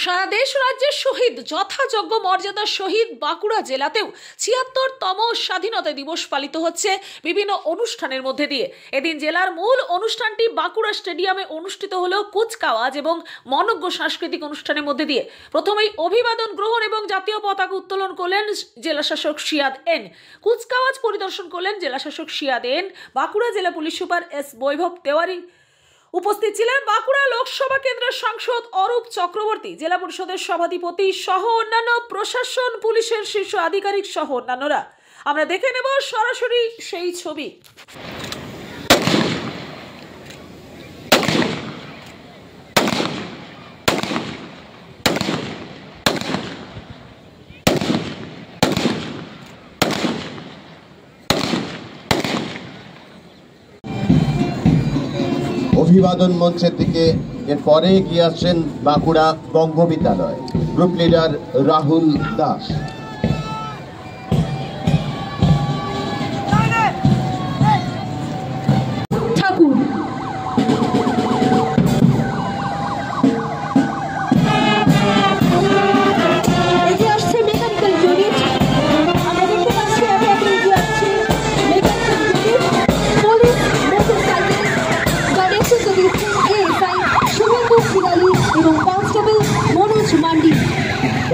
সারা দেশ রাজ্যের শহীদ যথাযোগ্য মর্যাদার শহীদ বাঁকুড়া জেলাতেও ৭৬তম স্বাধীনতা দিবস পালিত হচ্ছে বিভিন্ন অনুষ্ঠানের মধ্যে দিয়ে। এদিন জেলার মূল অনুষ্ঠানটি বাঁকুড়া স্টেডিয়ামে অনুষ্ঠিত হলো কুচকাওয়াজ এবং মনজ্ঞ সাংস্কৃতিক অনুষ্ঠানের মধ্যে দিয়ে। প্রথমেই অভিবাদন গ্রহণ এবং জাতীয় পতাকা উত্তোলন করলেন জেলাশাসক সিয়াদ এন। কুচকাওয়াজ পরিদর্শন করলেন জেলাশাসক সিয়াদ এন। বাঁকুড়া জেলা পুলিশ সুপার এস বৈভব তেওয়ারি উপস্থিত ছিলেন। বাঁকুড়া লোকসভা কেন্দ্রের সাংসদ অরূপ চক্রবর্তী, জেলা পরিষদের সভাধিপতি সহ অন্যান্য প্রশাসন, পুলিশের শীর্ষ আধিকারিক সহ অন্যান্যরা। আমরা দেখে নেব সরাসরি সেই ছবি। অভিবাদন মঞ্চের দিকে এরপরে এগিয়ে আসছেন বাঁকুড়া বঙ্গবিদ্যালয় গ্রুপ লিডার রাহুল দাস।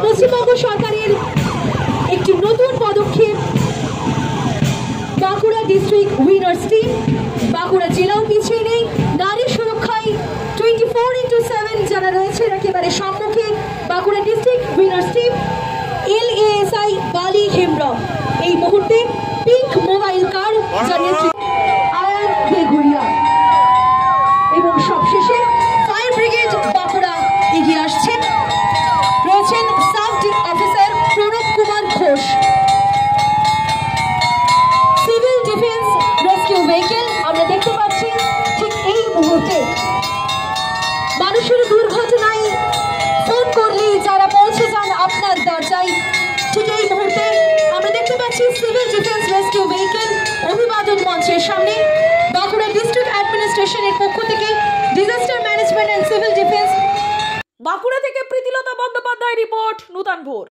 পশ্চিমবঙ্গ সরকারের একটি নতুন পদক্ষেপ, বাঁকুড়া ডিস্ট্রিক্ট উইনার্স টিম। বাঁকুড়া জেলাও পিছিয়ে নেই, নারী সুরক্ষায় 24x7 যারা রয়েছে একেবারে সম্মুখে। Bankura district winners team LASI Bali Hembram এই মুহূর্তে পিঙ্ক মোবাইল কার জানিয়েছে আয়ান ঘুরিয়া, এবং সবশেষে ফায়ার ব্রিগেড বাঁকুড়া এগিয়ে আসছেন। রয়েছেন sub officer Pranab Kumar Ghosh. Civil defence rescue vehicle আমরা দেখতে পাচ্ছি ঠিক এই মুহূর্তে। মানুষের দুর্ঘটনায় ফোন করলেই যারা পৌঁছে যান আপনার দরজায়, ঠিক এই মুহূর্তে আমরা দেখতে পাচ্ছি সিভিল ডিফেন্স রেস্কিউ ভেহিকেল অভিবাদন মঞ্চের সামনে। বাঁকুড়া ডিস্ট্রিক্ট অ্যাডমিনিস্ট্রেশনের পক্ষ থেকে disaster management and civil defence. Bankura থেকে প্রীতিলতা বন্দ্যোপাধ্যায় রিপোর্ট, নূতন ভোর।